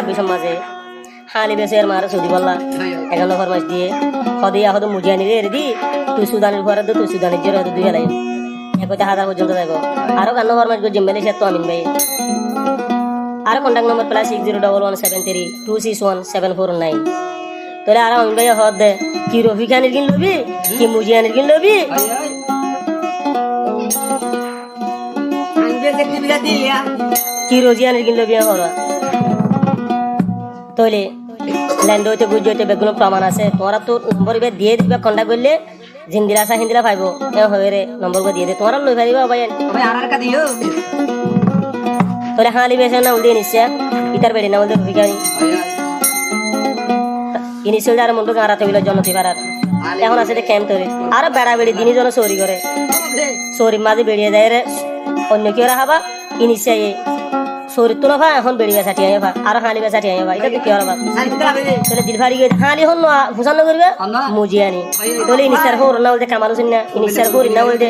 বিষম মাঝে হালি বেসের মার সৌদি বললা 11 ফরমাইশ দিয়ে হদিয়া হদ মুজিয়ানি রে দি তুই সুদানের ঘরে তুই সুদানের জোরে হদ দুই লাই একতে 1000 পর্যন্ত যাবো আরো 11 ফরমাইশ গো জিম্মেলে সে তো আমিন ভাই আর কন্টাক্ট নম্বর +601173261749 তোরে আর আমিন ভাই হদ দে কি রফি খানের কিন লবি কি মুজিয়ানির কিন লবি কি রোজিয়ানির কিন লবি হরা তোলে ল্যান্ড হইতে বুঝ হইতে বেগুলো প্রমাণ আছে তোমরা তো নম্বর দিয়ে দিবা কন্টাক্ট করলে জিন্দিরা আসা হিন্দিরা পাইব এ হয়ে রে নম্বর দিয়ে দে তোমরা লই পারিবা ভাই আর কা দিও তোরে হালি বেছে না উল্টে নিছে ইতার বেড়ে না উল্টে ভিখারি ইনিশিয়াল আর মুন্ডু গারাতে হইলো জনতি পারার এখন আছে যে ক্যাম্প তোরে আর বেড়া বেড়ি দিনই জন চোরি করে চোরি মাঝে বেরিয়ে যায় রে অন্য কেউ রাখাবা ইনিশিয়াল চোরি তো নভা এখন বেড়িয়ে চাটি আইবা আর হালি বে চাটি আইবা এটা তো কি হবা তোলে দিল ভারি গই হালি হন ঘুষান করবে মুজিয়ানি তোলে ইনিশিয়াল হোর না উল্টে কামাল হোসেন না ইনিশিয়াল হোর না উল্টে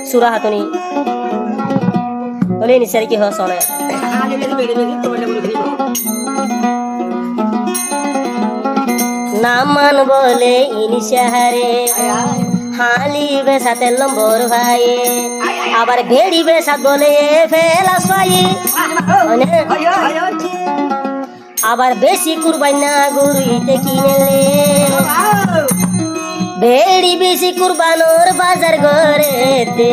সুরা হাতুনি তোলে ইনিশিয়াল কি হয় শোনে নামান বলে ইনিশাহারে হালি বেসাতে লম্বর ভাই আবার ভেড়ি বেসাত বলে ফেলাস ভাই আবার বেশি কুরবাই না গরুইতে কিনেলে ভেড়ি বেশি কুরবানোর বাজার ঘরেতে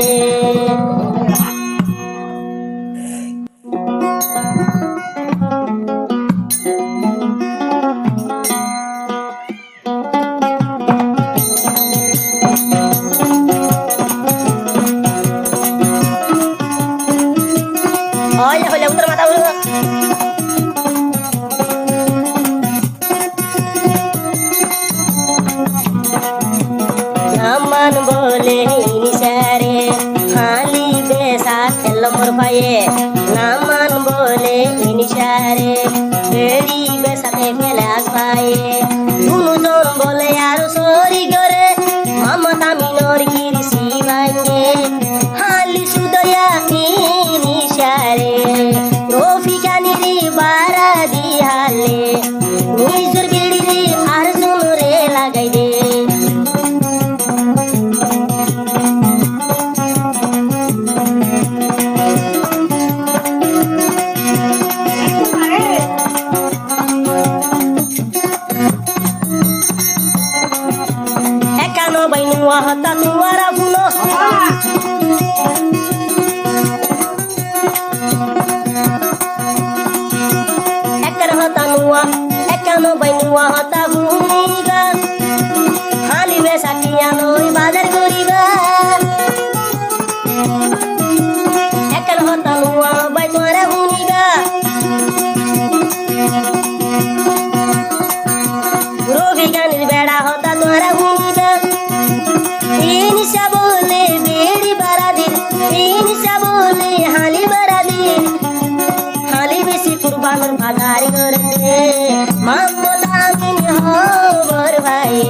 নামান বলে ইনিশারে হালি বেসাত লম্বর ভাইয়ে নামান বলে ইনিশারে বেড়ি বেসাতে ফেলাস ভাইয়ে দুজন বলে আর সরি করে মামতা মিনর কিরসি ভাইয়ে হালি সুদয়া ইনিশারে রফিকানিরি বারা দিহালে নিজর বেড়ি আর জনরে লাগাই দে hata nuara buno ekar hata nuwa ekano bainua hata buniga hali besakiya noi bazar goriba ekar hata nuwa bainua buniga rovi ganir beda hata tora buniga बोले बेड़ी बरादिर बोले हाली बरादिर हाली बेसी कुर्बान बाजारी करते मोहम्मद आमिन हो बर भाई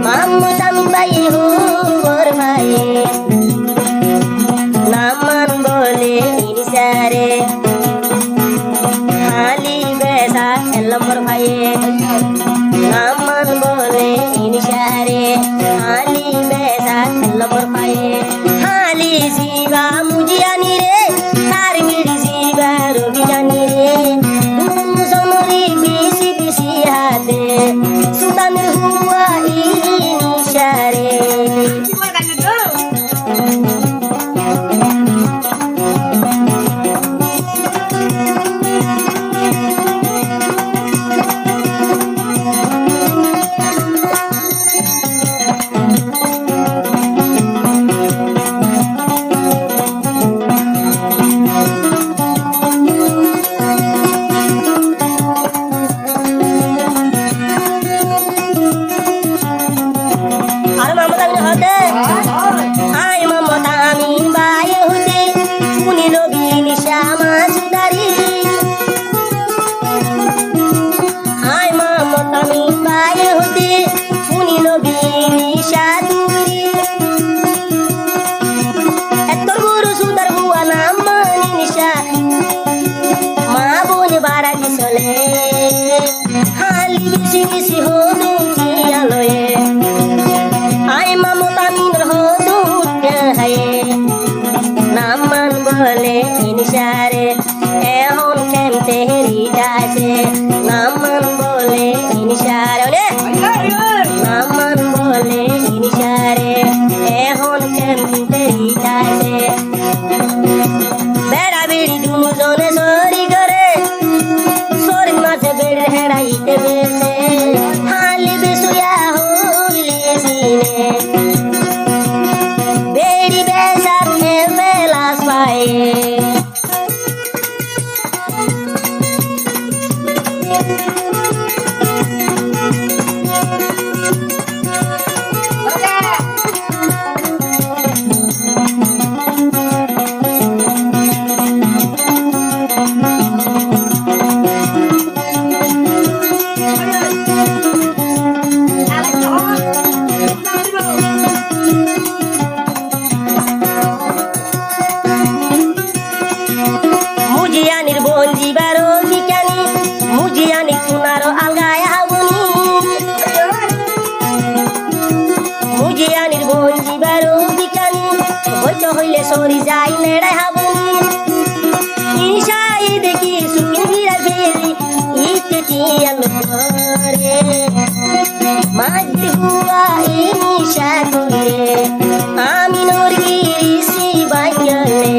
मोहम्मद आमिन भाई हो बर भाई नामान बोले इनिसारे हाली बेसा लंबर भाई नामान बोले इनिसारे हाली लंबर पाए हाली जीवा मुजियानी रे तार मिड़ी जीवा रोबियानी रे सोनरी बीसी बीसी हाथे सुदान हुआ इनिशारे হালি বেশি বেশি হদু কিয়ালয়ে আয় মামতা মিনর হদু হায়ে নামান বলে ইনসারে এখন কেমতে হৃদাসে নামান বলে ইনসারে নামান বলে ইনসারে এখন কেমতে হৃদাসে বেড়া বেড়ি দুজনে সরি করে সরি মাঝে বেড়ে হেড়াইতে বেসে হালি বেসুয়া হইলি সিনে বেড়ি বেসাতে বেলাস পায়ে মুজিয়ানির বঞ্জিবারো বিজ্ঞানী মুজিয়ানি তুনারো আলগায় হাবুনি মুজিয়ানির বঞ্জিবারো বিজ্ঞানী হইতে হইলে সরি যাই নেড়ায় হাবুনি ইনসাই দেখি সুকিন ভিড়া ফেলি ইতে টিয়ালো করে মাঝ হুয়া ইনিশা করে আমি নোর গিরিসি বাইয়লে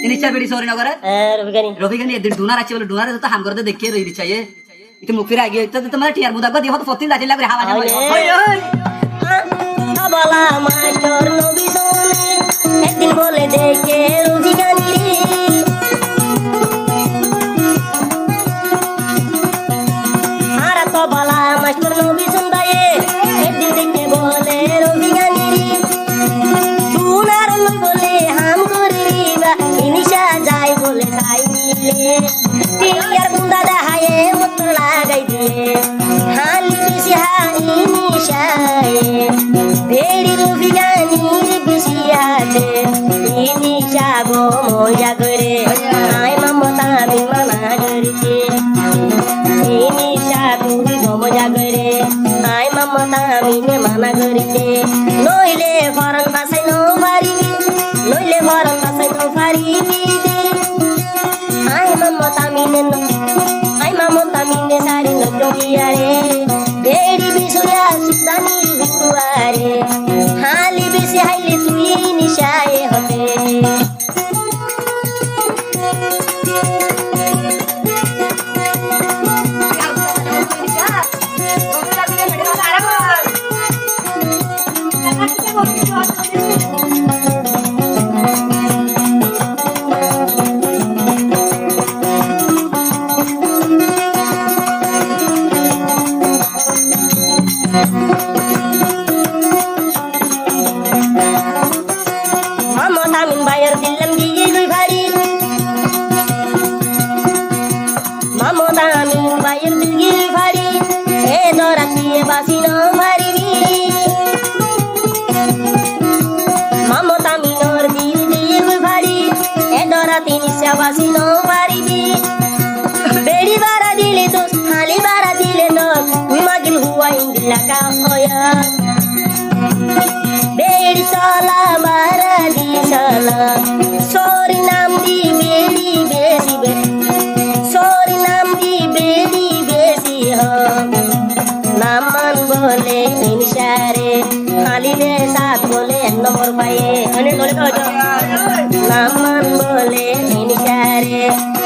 ইনিশা বেড়ি সরি নগরে রবিগানি রবিগানি এদিন ডুনার আছে বলে ডুনারে তো হাম করতে দেখে রই দিছায়ে ইতে মুখ ফিরে আগে তো তোমার টিয়ার মুদাগ দি হতো ফতিন দাঁড়িয়ে লাগে হাওয়া ওই বলা মাস্টার নবী সোনে একদিন বলে দেখে রবিগানি আর তো বলা মাস্টার নবী শুনবায়ে একদিন দেখে বলে রবিগানি তুনার লোক বলে হাম করিবা ইনিশা যায় বলে খাই নিলে টিয়ার বুন্দা দেখায়ে মত লাগাই দিয়ে হালি বেশি হাই নিশায়ে বেড়ি রবিগানির বেশি হাতে ইনিশা গো মজা করে আয় মামতা আমি মানা করিতে ইনিশা তুই গো মজা করে আয় মামতা আমি মানা করিতে নইলে ফরন বাসাই নো পারিবি নইলে ফরন বাসাই নো পারিবি আয় মামতা মিনে সারি নজরিয়ারে বেড়ি বিশুয়া সুদানি হুয়ারে হালি বেশি হাইলে তুই নিশায়ে হবে মামতা মিন বাইর দিলাম গিয়ে দুই ভারি মামতা মিন বাইর দিল ভারি এ দরাতিয়ে বাসি ন ভারিবি মামতা মিনর দিল দিয়ে ভারি এ দরাতি নিশা বাসি ন ভারিবি বেড়ি বারা দিলে তো হালি বারা দিলে তো তুই মাগিল হুয়া ইন্দিলা কা হয়া বেড়ি চলা বারা দি চলা সরি নাম দি বেড়ি বেশি সরি নাম দি বেড়ি বেশি নামান বলে ইনসারে হালি রে সাত বলে এক নম্বর পায়ে নামান বলে ইনসারে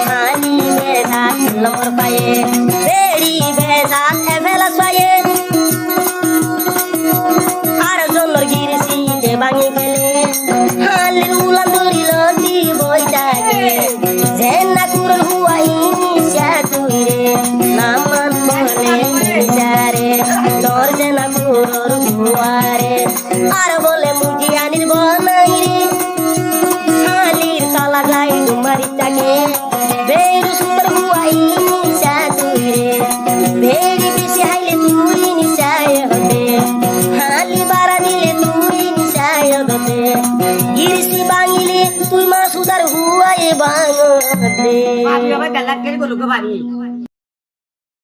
হালি রে সাত নম্বর পায়ে বেড়ি বেসাত এভেলা পায়ে আর জন্মর গিরিসি ভাঙি ফেলে হালের উলান ধরিল দি বইটাকে জেনা কুরল হুয়াই নিশা তুই রে নামান ইরিসি বাঙিলি তুই মা সুদার হুয়াই বাংলাদেশ ভাবি বাবা বেলা করে গলু গো ভাবি